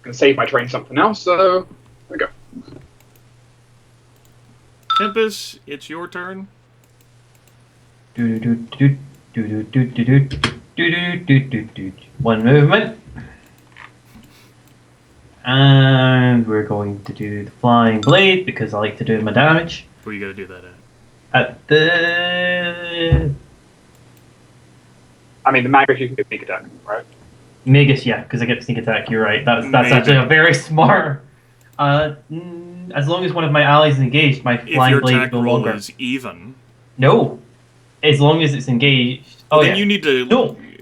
Gonna save my train something else, so there we go. Tempus, it's your turn. One movement. And we're going to do the Flying Blade because I like to do my damage. Where you gotta do that at? At the... I mean, the Magus you can do sneak attack, right? Magus, yeah, because I get sneak attack, you're right. That's actually a very smart... as long as one of my allies is engaged, my Flying Blade attack no roll longer... is even. No! As long as it's engaged... Oh, then you need to...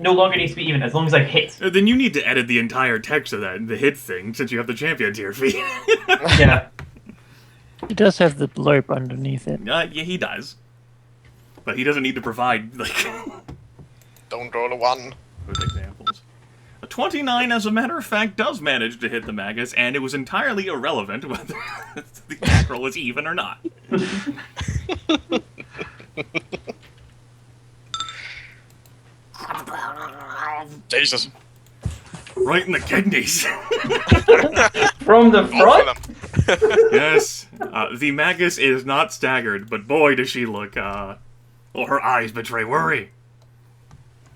No longer needs to be even, as long as I hit. Then you need to edit the entire text of that, the hit thing, since you have the champion tier fee. Yeah. He does have the blurb underneath it. Yeah, he does. But he doesn't need to provide, like... Don't roll a 1. With examples. A 29, as a matter of fact, does manage to hit the Magus, and it was entirely irrelevant whether the attack roll is even or not. Jesus. Right in the kidneys. From the Both of front? them. Yes. The Magus is not staggered, but boy does she look, well, her eyes betray worry.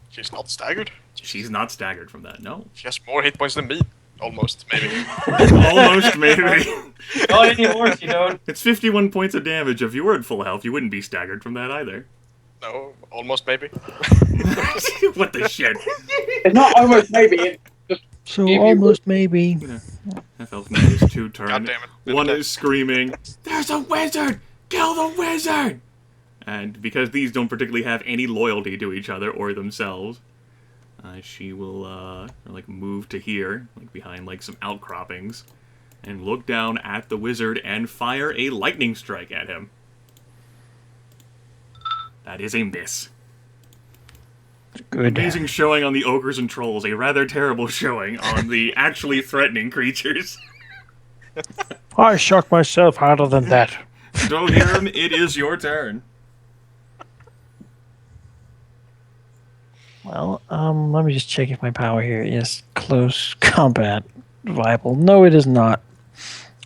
She's not staggered. She's not staggered from that, no. She has more hit points than me. Almost, maybe. Almost, maybe. Not anymore, you don't. It's 51 points of damage. If you were at full health, you wouldn't be staggered from that either. No, almost maybe. What the shit? It's not almost maybe. It's just So If you- almost maybe. Half-elf Magus 2 turn. God damn it. One is screaming, "There's a wizard! Kill the wizard!" And because these don't particularly have any loyalty to each other or themselves, she will, like, move to here, like, behind, like, some outcroppings, and look down at the wizard and fire a lightning strike at him. That is a miss. Good. Amazing showing on the ogres and trolls, a rather terrible showing on the actually threatening creatures. I shocked myself harder than that. Dwohurim, it is your turn. Well, let me just check if my power here is close combat viable. No, it is not.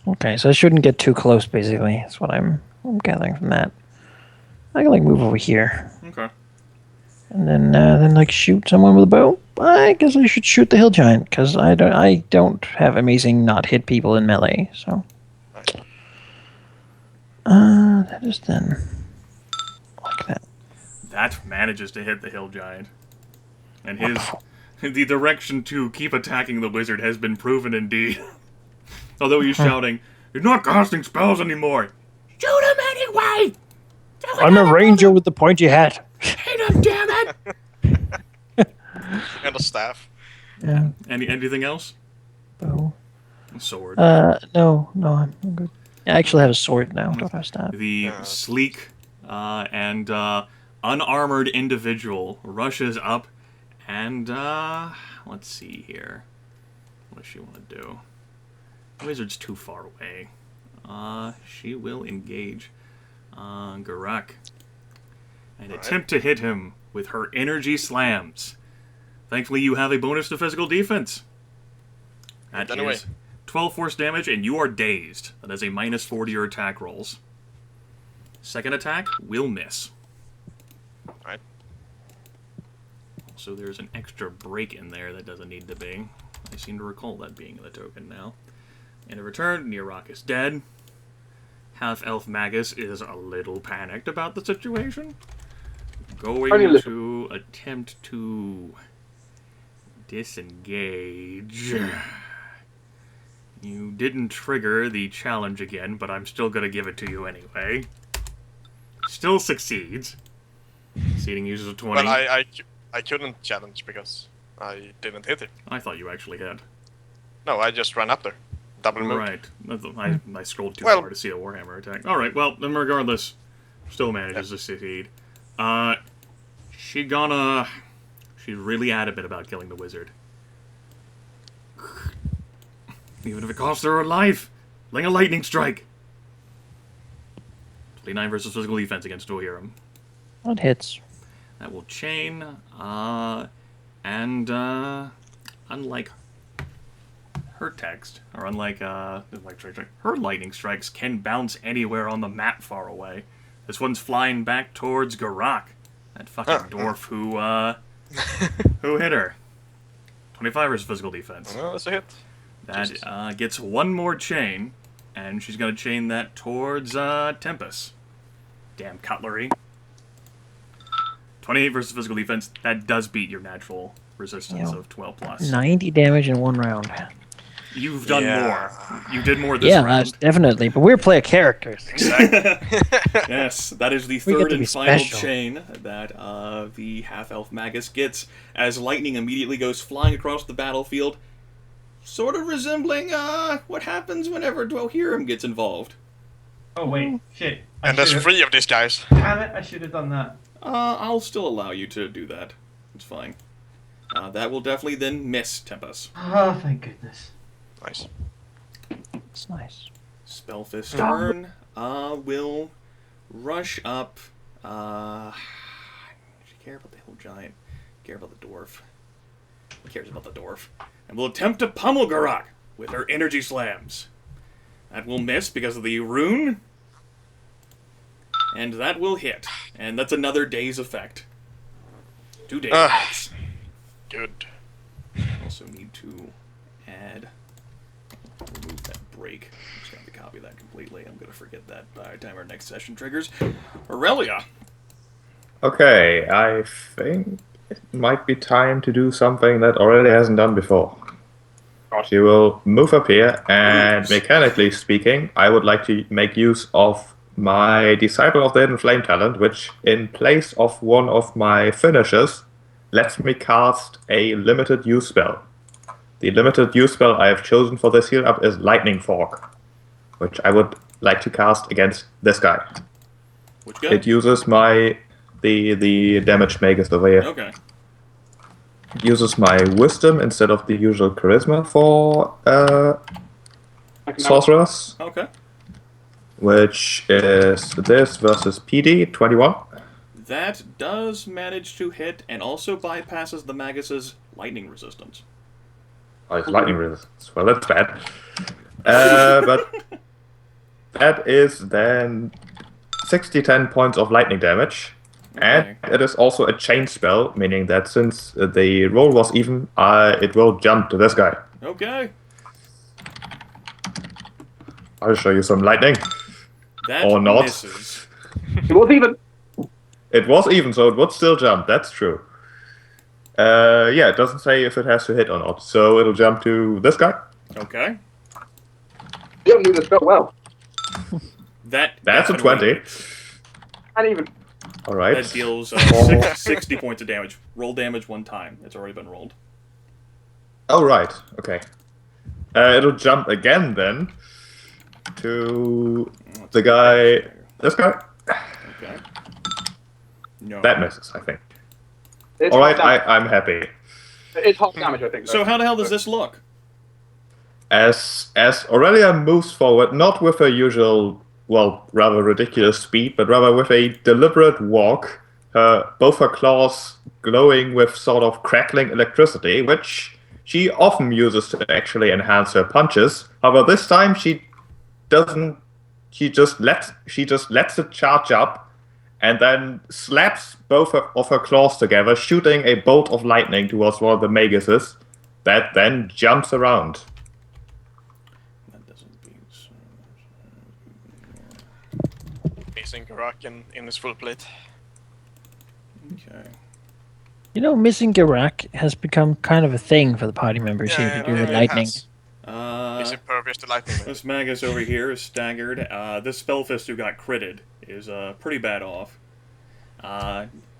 Okay, so I shouldn't get too close, basically. That's what I'm gathering from that. I can, like, move over here. Okay. And then like, shoot someone with a bow. I guess I should shoot the hill giant, because I don't have amazing not hit people in melee, so... that is then... like that. That manages to hit the hill giant. And the direction to keep attacking the wizard has been proven indeed. Although he's shouting, "He's not casting spells anymore! Shoot him anyway! I'm a ranger with the pointy hat. Hit him, damn it!" And a staff. Yeah, Anything else? bow. Sword. No, I'm good. I actually have a sword now. Don't have a staff. The sleek and unarmored individual rushes up and, let's see here. What does she want to do? The wizard's too far away. She will engage Geráck and attempt to hit him with her energy slams. Thankfully, you have a bonus to physical defense. That Done away. is 12 force damage, and you are dazed. That is a -4 to your attack rolls. Second attack will miss. Alright. So there's an extra break in there that doesn't need to be. I seem to recall that being in the token now. And in return, Geráck is dead. Half-elf Magus is a little panicked about the situation. Going to attempt to disengage. You didn't trigger the challenge again, but I'm still going to give it to you anyway. Still succeeds. Succeeding uses a 20. Well, I couldn't challenge because I didn't hit it. I thought you actually had. No, I just ran up there. Double move. Right. I scrolled too Well- far to see a Warhammer attack. Alright, well, then regardless, still manages to succeed. She's really adamant about killing the wizard. Even if it costs her her life! Ling a lightning strike! 29 versus physical defense against Dwohurim. That hits. That will chain, and, unlike her text, or unlike her lightning strikes can bounce anywhere on the map far away. This one's flying back towards Geráck, that fucking dwarf who hit her. 25 versus physical defense. Well, that's a hit. That gets one more chain, and she's gonna chain that towards Tempus. Damn cutlery. 28 versus physical defense. That does beat your natural resistance of 12 plus. 90 damage in one round. You've done more. You did more this round. Yeah, definitely. But we're player characters. Exactly. Yes, that is the We get third to and be final special. chain that the half-elf magus gets as lightning immediately goes flying across the battlefield, sort of resembling what happens whenever Dwohurim gets involved. Oh wait, shit. I And there's should've- 3 of these guys. Damn it! I should have done that. I'll still allow you to do that. It's fine. That will definitely then miss Tempus. Oh, thank goodness. Nice. That's nice. Spellfist turn will rush up. She care about the whole giant. Care about the dwarf. Cares about the dwarf. And will attempt to pummel Geráck with her energy slams. That will miss because of the rune. And that will hit. And that's another day's effect. 2 days effects. Good. Also need to add. Remove that break. I'm just going to copy that completely. I'm going to forget that by the time our next session triggers. Aurelia. Okay, I think it might be time to do something that Aurelia hasn't done before. She will move up here, and mechanically speaking, I would like to make use of my Disciple of the Hidden Flame talent, which, in place of one of my finishers, lets me cast a limited use spell. The limited use spell I have chosen for this heal up is Lightning Fork, which I would like to cast against this guy. Which guy? It uses the damage magus over here. Okay. It uses my wisdom instead of the usual charisma for sorcerers, Okay. which is this versus PD 21. That does manage to hit and also bypasses the Magus's lightning resistance. Oh, it's lightning resistance. Well, that's bad. But that is then 10 points of lightning damage. And it is also a chain spell, meaning that since the roll was even, it will jump to this guy. Okay. I'll show you some lightning. That Or not. misses. It was even. It was even, so it would still jump. That's true. Yeah, it doesn't say if it has to hit or not. So it'll jump to this guy. Okay. You don't do this spell well. That's That's a 20. And even. All right. That deals 60 points of damage. Roll damage one time. It's already been rolled. Oh, right. Okay. It'll jump again then to the guy. This guy. Okay. No. That misses, I think. It's All right, half damage. I'm happy. It's half damage, I think. So how the hell does this look? As Aurelia moves forward, not with her usual, well, rather ridiculous speed, but rather with a deliberate walk, both her claws glowing with sort of crackling electricity, which she often uses to actually enhance her punches. However, this time she doesn't. She just lets it charge up, and then slaps both of her claws together, shooting a bolt of lightning towards one of the maguses, that then jumps around. That doesn't beat. Facing Geráck in his full plate. Okay. You know, missing Geráck has become kind of a thing for the party members here to do with it lightning. has. He's impervious to lightning. This Magus over here is staggered. This Spellfist who got critted is pretty bad off.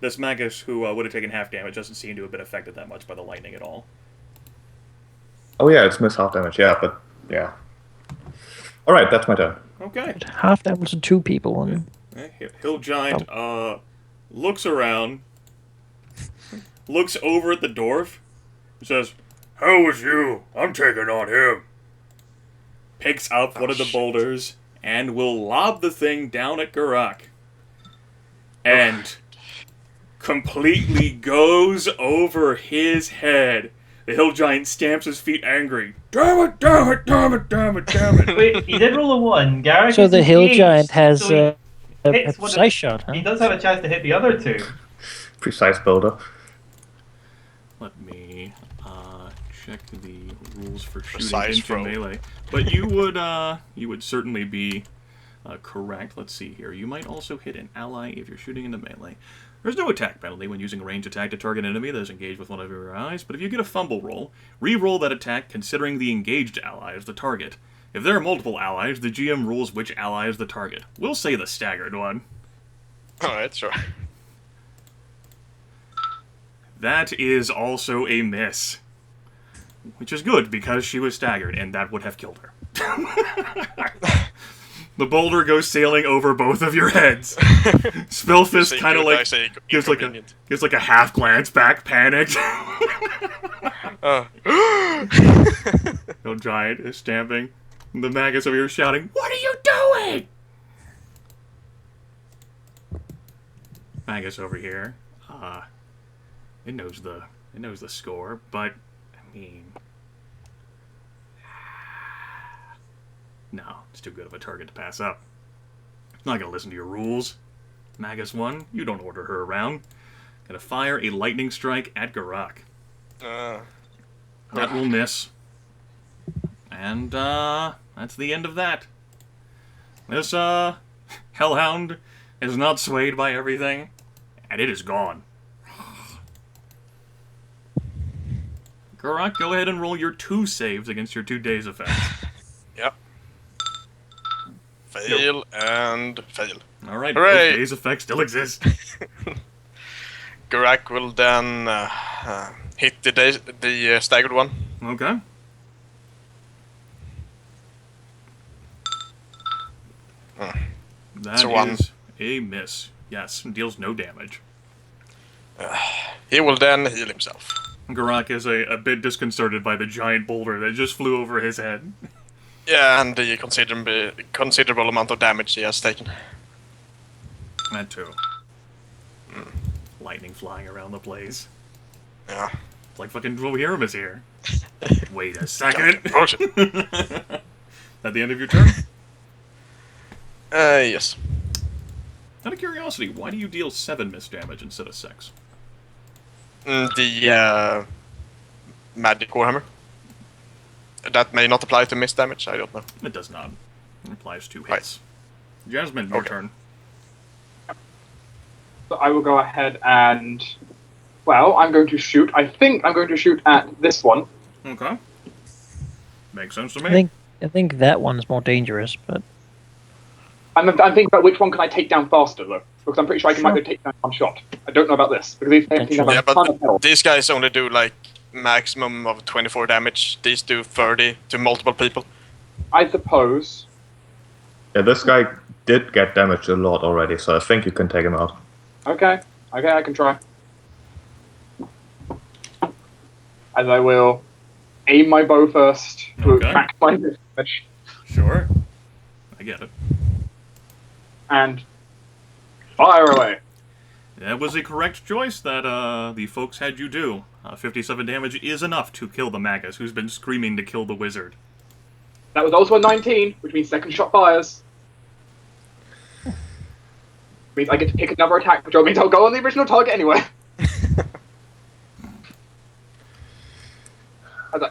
This Magus who would have taken half damage doesn't seem to have been affected that much by the lightning at all. Oh yeah, it's missed half damage, yeah, but yeah. Alright, that's my turn. Okay. Half damage to 2 people. And Hill Giant looks around, looks over at the dwarf, says, "How was you? I'm taking on him." Picks up one of the boulders and will lob the thing down at Geráck. And completely goes over his head, The hill giant stamps his feet angry. Damn it, damn it, damn it, damn it, damn it. Wait, he did roll a 1. Geráck So is the hill engaged, giant has so a hits one of- precise shot, huh? he does have a chance to hit the other 2. Precise builder. Let me check the rules for shooting Precise into throw. melee. But you would certainly be correct. Let's see here. You might also hit an ally if you're shooting into melee. There's no attack penalty when using a ranged attack to target an enemy that is engaged with one of your allies, but if you get a fumble roll, re-roll that attack considering the engaged ally as the target. If there are multiple allies, the GM rules which ally is the target. We'll say the staggered one. Alright, sure. That is also a miss. Which is good, because she was staggered, and that would have killed her. The boulder goes sailing over both of your heads. Spellfist Say kind of good, I like say gives like inconvenient. a half glance back, panicked. No giant is stamping. The Magus over here shouting, "What are you doing?" Magus over here. It knows the score, but I mean, no, it's too good of a target to pass up. It's not gonna listen to your rules. Magus 1, you don't order her around. Gonna fire a lightning strike at Geráck. That will miss. And that's the end of that. This Hellhound is not swayed by everything, and it is gone. Geráck, go ahead and roll your 2 saves against your 2 days effects. Yep. Fail and fail. Alright, Hooray! both days effects still exist. Geráck will then hit the staggered one. Okay. That So one. is a miss. Yes, deals no damage. He will then heal himself. Geráck is a bit disconcerted by the giant boulder that just flew over his head. Yeah, and the considerable amount of damage he has taken. That too. Lightning flying around the place. Yeah. It's like fucking Dwohurim is here. Wait a second. Oh shit. At the end of your turn? Yes. Out of curiosity, why do you deal 7 miss damage instead of 6? The magic warhammer. That may not apply to miss damage, I don't know. It does not. It applies to Right. hits. Jasmine, your Okay. turn. So I will go ahead and, well, I'm going to shoot. I think I'm going to shoot at this one. Okay. Makes sense to me. I think that one's more dangerous, but I'm thinking about which one can I take down faster, though. Because I'm pretty sure I can might be able to take down one shot. I don't know about this. Because these things have Yeah, a ton of but health. these guys only do like maximum of 24 damage. These do 30 to multiple people. I suppose. Yeah, this guy did get damaged a lot already, so I think you can take him out. Okay, I can try. As I will aim my bow first to Okay. maximize damage, Sure. I get it. and fire away. That was a correct choice that the folks had you do. 57 damage is enough to kill the Magus, who's been screaming to kill the wizard. That was also a 19, which means second shot fires. Means I get to pick another attack, which means I'll go on the original target anyway.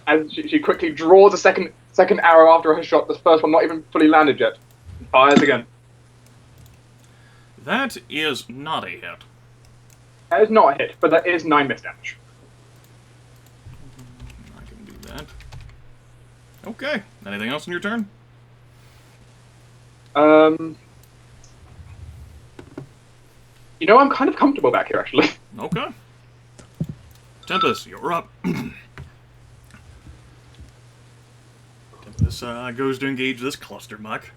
As she quickly draws a second arrow after her shot, the first one not even fully landed yet. And fires again. That is not a hit. That is not a hit, but that is 9 miss damage. I can do that. Okay. Anything else in your turn? You know, I'm kind of comfortable back here, actually. Okay. Tempus, you're up. Tempus goes to engage this cluster muck.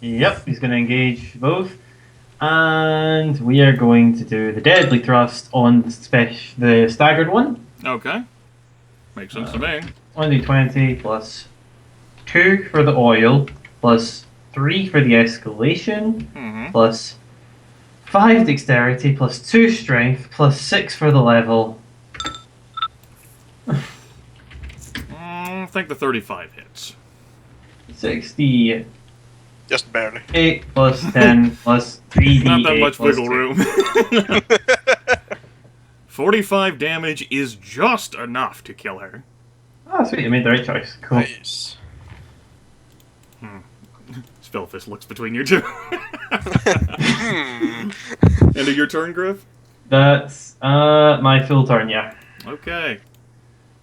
Yep, he's going to engage both. And we are going to do the deadly thrust on the staggered one. Okay. Makes sense to me. 1d20 plus 2 for the oil, plus 3 for the escalation, Mm-hmm. plus 5 dexterity, plus 2 strength, plus 6 for the level. I think the 35 hits. 68 Just barely. plus 10 plus 3d8 Not that much plus wiggle 2. room. 45 damage is just enough to kill her. Oh, sweet. I made the right choice. Cool. Nice. Spellfist looks between you two. End of your turn, Gryph? That's my full turn, yeah. Okay.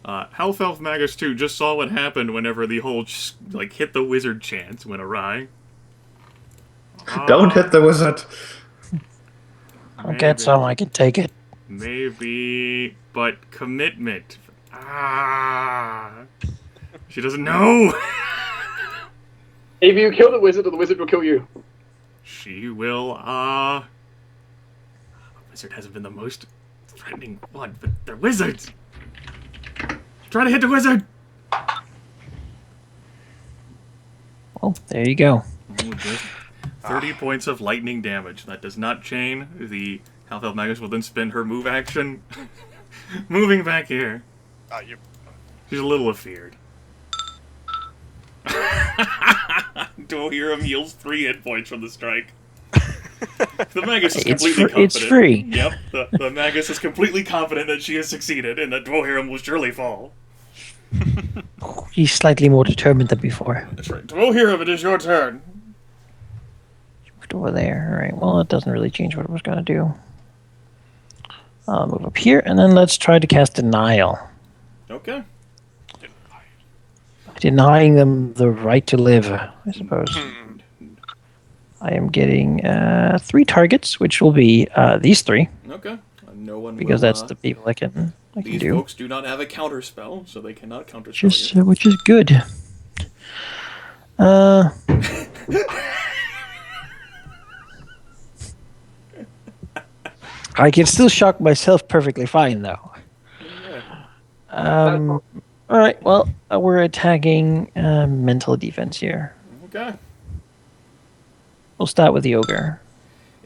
Health Elf Magus 2 just saw what happened whenever the whole, like, hit the wizard chance went awry. Don't hit the wizard. I'll get some, I can take it. Maybe, but commitment. She doesn't know. If you kill the wizard will kill you. She will, The wizard hasn't been the most threatening one, but they're wizards. Try to hit the wizard. Well, there you go. Oh, just 30 points of lightning damage. That does not chain. The Health Elf Magus will then spend her move action. Moving back here. You. She's a little afeared. Dwohurim heals 3 hit points from the strike. The Magus is completely confident. It's free. Yep, the Magus is completely confident that she has succeeded and that Dwohurim will surely fall. He's slightly more determined than before. That's right. Dwohurim, it is your turn. Moved over there. Alright, well, it doesn't really change what I was going to do. I'll move up here, and then let's try to cast Denial. Okay. Denying them the right to live, I suppose. I am getting 3 targets, which will be these 3. Okay. No one Because will, that's the people I can these do. folks do not have a counter spell, so they cannot counter spell you. Which is good. I can still shock myself perfectly fine, though. All right, well, we're attacking mental defense here. Okay. We'll start with the ogre.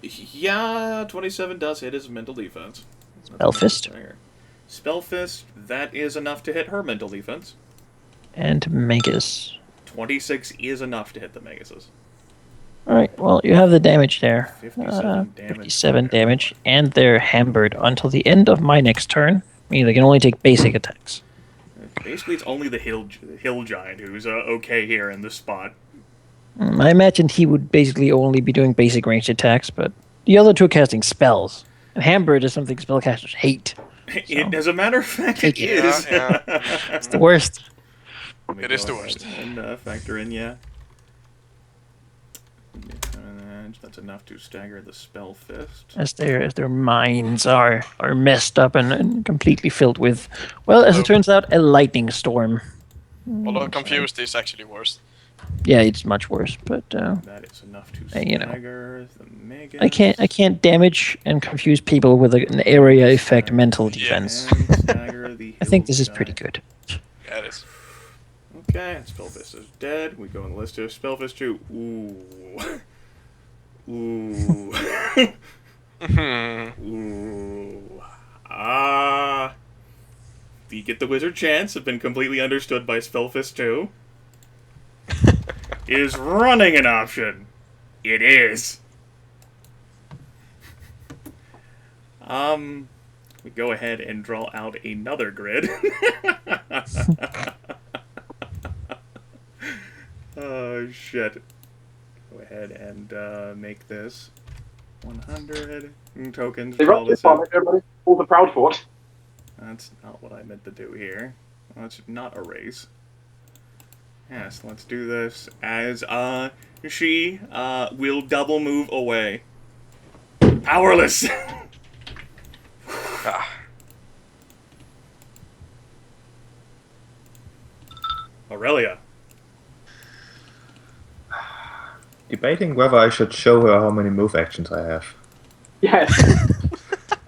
Yeah, 27 does hit his mental defense. Spellfist. Spellfist, that is enough to hit her mental defense. And Magus. 26 is enough to hit the Maguses. Alright, well, you have the damage there. 57 damage. 57 damage, and they're hampered until the end of my next turn, meaning they can only take basic attacks. Basically, it's only the hill giant who's okay here in this spot. I imagined he would basically only be doing basic ranged attacks, but the other two are casting spells. And hampered is something spellcasters hate. As a matter of fact, it Take it. is. Yeah. It's the worst. It is the worst. And factor in, yeah. That's enough to stagger the spell fist. As their minds are messed up and completely filled with, well, as it turns out, a lightning storm. Although confused is actually worse. Yeah, it's much worse, but That is enough to you know. stagger the Magus. I can't damage and confuse people with an area effect mental defense. And stagger the I think hill this is pretty giant. good. Yeah, it is. Okay, Spellfist is dead. We go on the list here. Spellfist 2. Ooh. Ooh. Ooh. The Get the Wizard chance have been completely understood by Spellfist 2. Is running an option? It is. We go ahead and draw out another grid. Oh, shit. Go ahead and make this 100 tokens. They Draw rocked this this out. bomb, everybody. All the proud fort. That's not what I meant to do here. Let's not erase. Yes, let's do this as, she, will double move away. Powerless! Aurelia. Debating whether I should show her how many move actions I have. Yes.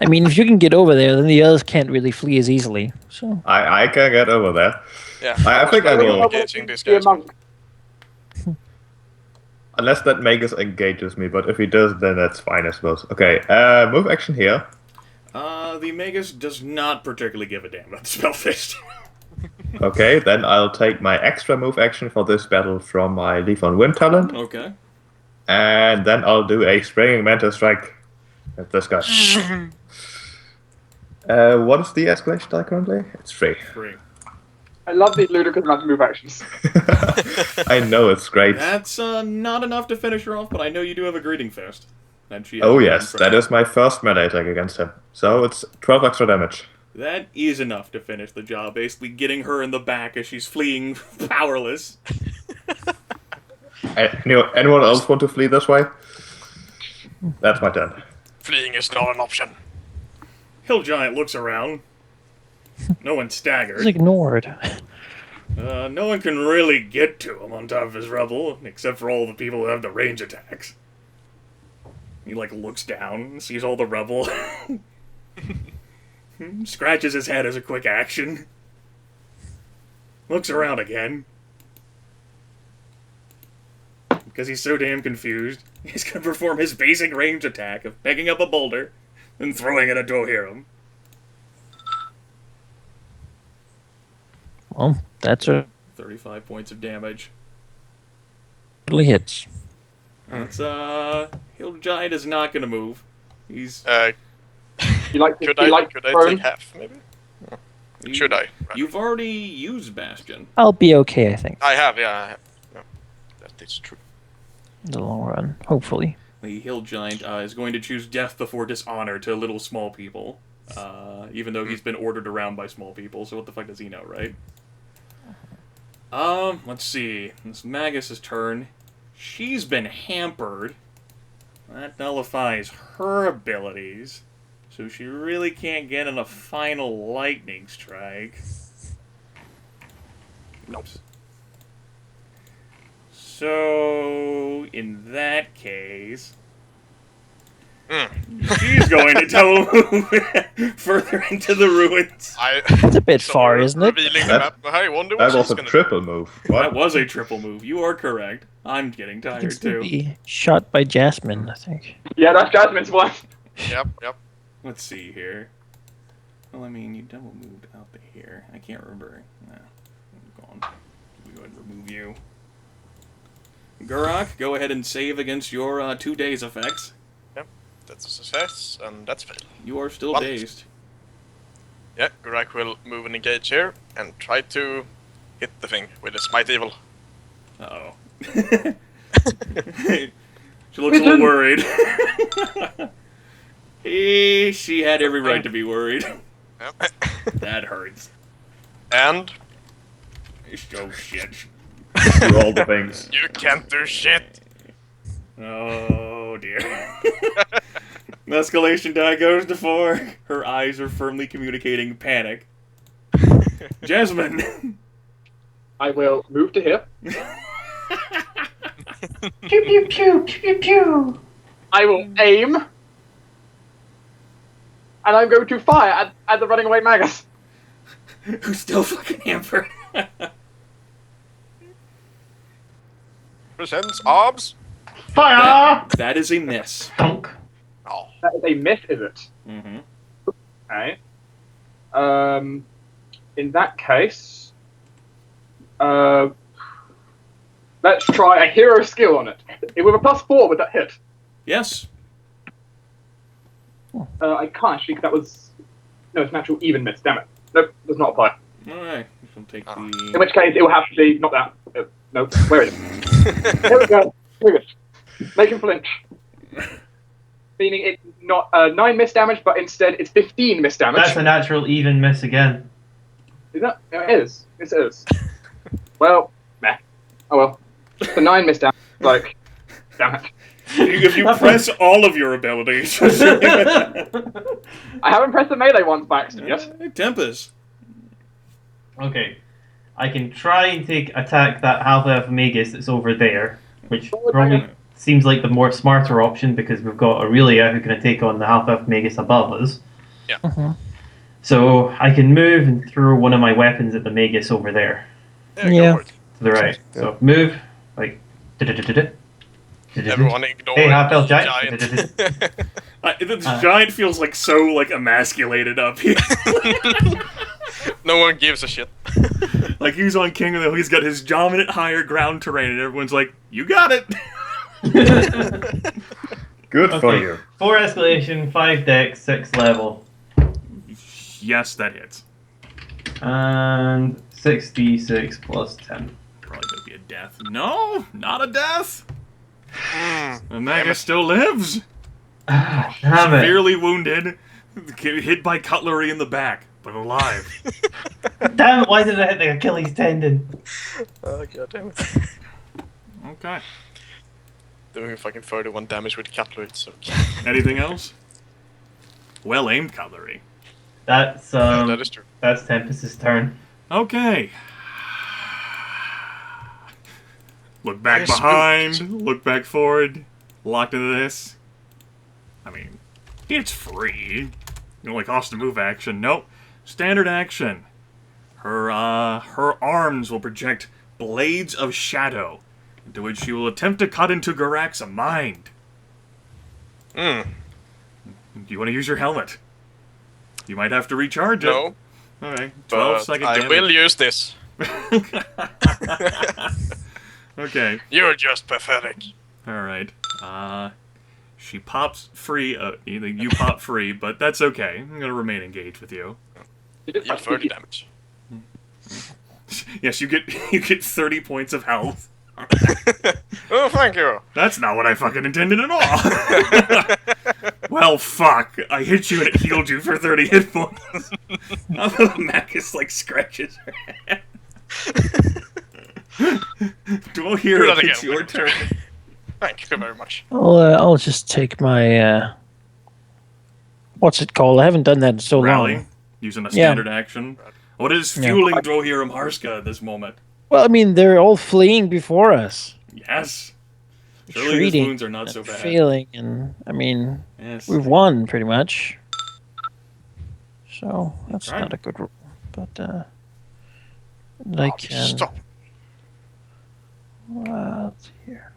I mean, if you can get over there, then the others can't really flee as easily. So I can get over there. Yeah. I think I will. Engaging this Be a guy. monk. Unless that Magus engages me, but if he does, then that's fine, I suppose. Okay, move action here. The Magus does not particularly give a damn about the Spellfist. Okay, then I'll take my extra move action for this battle from my Leaf on Wind talent. Okay. And then I'll do a Springing Mantis strike at this guy. What is the escalation die currently? It's 3. 3. I love these ludicrous amount of move actions. I know, it's great. That's not enough to finish her off, but I know you do have a Greeting Fist. And she Oh has yes, that is my first melee attack against him. So it's 12 extra damage. That is enough to finish the job, basically getting her in the back as she's fleeing powerless. Anyone else want to flee this way? That's my turn. Fleeing is not an option. Hill Giant looks around. No one He's staggered. ignored. No one can really get to him on top of his rubble, except for all the people who have the range attacks. He, looks down, sees all the rubble. Scratches his head as a quick action. Looks around again. Because he's so damn confused, he's gonna perform his basic range attack of picking up a boulder and throwing it at Dwohurim. Well, that's a 35 points of damage. totally hits. That's, Hill Giant is not gonna move. He's... You like Could you I like prone? take half, maybe? Should I? You've already used Bastion. I'll be okay, I think, I have, yeah, I have. No, that is true. in the long run. Hopefully. The Hill Giant is going to choose death before dishonor to little small people. Even though he's been ordered around by small people, so what the fuck does he know, right? Let's see. It's Magus' turn. She's been hampered. That nullifies her abilities. So she really can't get in a final lightning strike. Oops. So, in that case... she's going to move further into the ruins. That's a bit far, isn't it? Revealing the map. I wonder what That was she's a gonna triple move. What? That was a triple move. You are correct. I'm getting He tired can still too. be shot by Jasmine, I think. Yeah, that's Jasmine's one. do. Yep. Let's see here. Well, I mean, you double moved out to here. I can't remember. Nah, I'm gone. We go ahead and remove you. Geráck, go ahead and save against your 2 days effects. That's a success, and that's fail. You are still What? dazed. Yeah, Geráck will move and engage here, and try to hit the thing with his Smite Evil. Uh-oh. She looks a little worried. She had every right to be worried. Yep. That hurts. And Oh, shit. Do all the things. you can't do shit! Oh, dear. The escalation die goes to 4. Her eyes are firmly communicating panic. Jasmine! I will move to here. Pew pew pew pew pew. I will aim. And I'm going to fire at the running away Magus. Who's still fucking hampered. Presents arms. Fire! That is a miss. Dunk. Oh. That is a miss, is it? Mm-hmm. Okay. In that case, let's try a hero skill on it. With a +4, would that hit? Yes. I can't actually, 'cause that was... No, it's natural even miss, damn it. Nope, does not apply. Alright. We'll take In the... which case, it will have to be... Not that. No, where is it? Here we go. Here we go. Make him flinch. Meaning it's not 9 miss damage, but instead it's 15 miss damage. That's a natural even miss again. Is that? No, it is. It is. Well, meh. Oh well. The 9 miss damage. Damn it. If you press all of your abilities... I haven't pressed the melee ones by accident yet. Tempus. Okay. I can try and attack that half-elf Magus that's over there, which probably seems like the more smarter option because we've got Aurelia who can take on the half-elf Magus above us. Yeah. So I can move and throw one of my weapons at the Magus over there Yeah. Yeah. Go for it. to the right. So move, like, da-da-da-da-da. Everyone ignore Hey, half-elf the giant. This giant feels like so like emasculated up here. No one gives a shit. Like he's on King of the Hill, he's got his dominant higher ground terrain, and everyone's like, "You got it." Good for Okay. you. 4 escalation, 5 dex, 6 level. Yes, that hits. And 6d6 plus 10. Probably gonna be a death. No, not a death. Mm. The Magus still lives. Damn it. Severely wounded, hit by cutlery in the back, but alive. Damn it, why did I hit the Achilles tendon? Oh god damn it. Okay. Doing fucking 31 damage with cutlery, it's okay. Anything else? Well aimed cutlery. That's That is true. that's Tempest's turn. Okay. Look back Yes, behind, look back forward, locked into this. I mean, it's free. You know, like cost to move action. Nope. Standard action. Her arms will project blades of shadow, into which she will attempt to cut into Geráck's mind. Mm. Do you want to use your helmet? You might have to recharge it. No, Alright. but 12-second I damage. will use this. Okay. You're just pathetic. Alright. She pops free. You pop free, but that's okay. I'm gonna remain engaged with you. You did You have 30 damage. Yes, you get 30 points of health. Oh, thank you. That's not what I fucking intended at all. Well, fuck. I hit you and it healed you for 30 hit points. Now the Magus, like, scratches her head. Dwohurim, that it's again. your turn. Thank you very much. I'll just take my what's it called? I haven't done that in so Rally, long. using a Yeah. standard action. What is fueling Dwohurim Harsca at this moment? Well, I mean, they're all fleeing before us. Yes. Surely his Retreating wounds are not so and bad. failing, and I mean, Yes. we've won pretty much. So that's Right. not a good rule, but I can. Stop. Let's see here.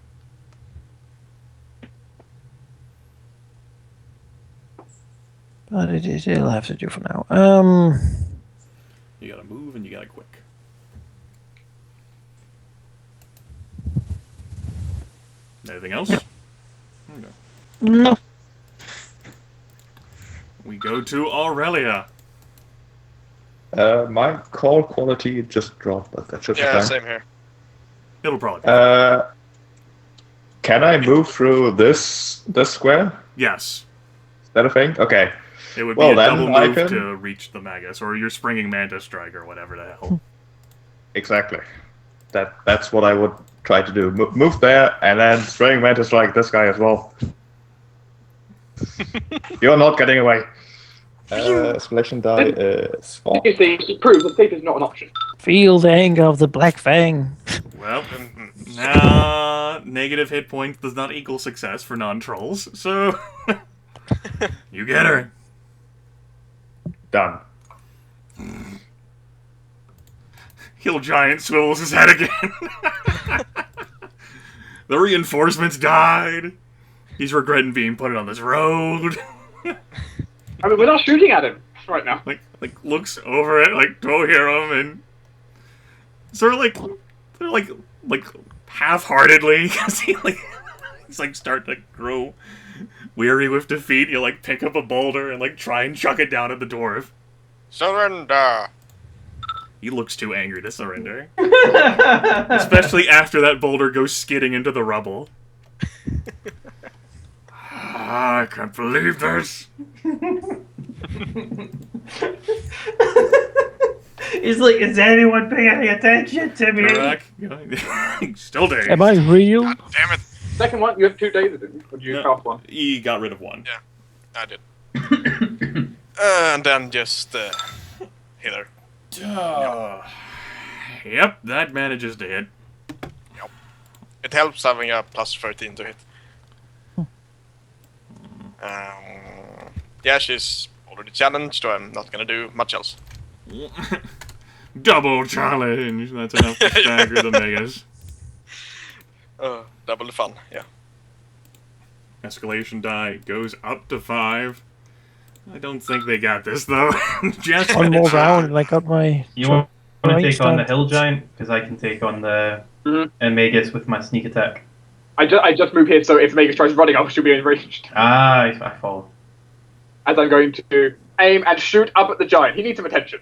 But it'll have to do for now. You gotta move and you gotta quick. Anything else? Okay. No. We go to Aurelia. My call quality just dropped, but that should be Yeah, fine. same here. It'll probably be Can I move through this square? Yes. Is that a thing? Okay. It would Well, be a then double I move can- to reach the Magus, or your springing Mantis Strike, or whatever the hell. Exactly. That's what I would try to do. Move there, and then spraying mantis strike this guy as well. You're not getting away. Escalation die is 4. You see, to prove that safe is not an option. Feel the anger of the Black Fang. Well, Mhm. negative hit point does not equal success for non-trolls, so... you get her. Done. Hill Giant swivels his head again. The reinforcements died. He's regretting being put on this road. I mean, we're not shooting at him right now. like looks over it like Dwohurim and sort of like half-heartedly because he's like starting to grow weary with defeat. You like pick up a boulder and like try and chuck it down at the dwarf. Surrender. He looks too angry to surrender, especially after that boulder goes skidding into the rubble. I can't believe this. He's like, is anyone paying attention to me? Geráck, still there. Am I real? God damn it. Second one, you have 2 days, didn't you? Or did you Yeah. cast one? He got rid of one. I did. And then just hit her. Yep, that manages to hit. It helps having a plus 13 to hit. Yeah, she's already challenged, so I'm not gonna do much else. Double challenge. That's enough to stagger the Megas. Double the fun, yeah. escalation die goes up to 5. I don't think they got this though. Just One more round, and I got my. You want to Right, take on the stand. hill giant? Because I can take on the Mhm. Magus with my sneak attack. I just moved here, so if Magus tries running, I should be enraged. Ah, I follow. As I'm going to aim and shoot up at the giant. He needs some attention.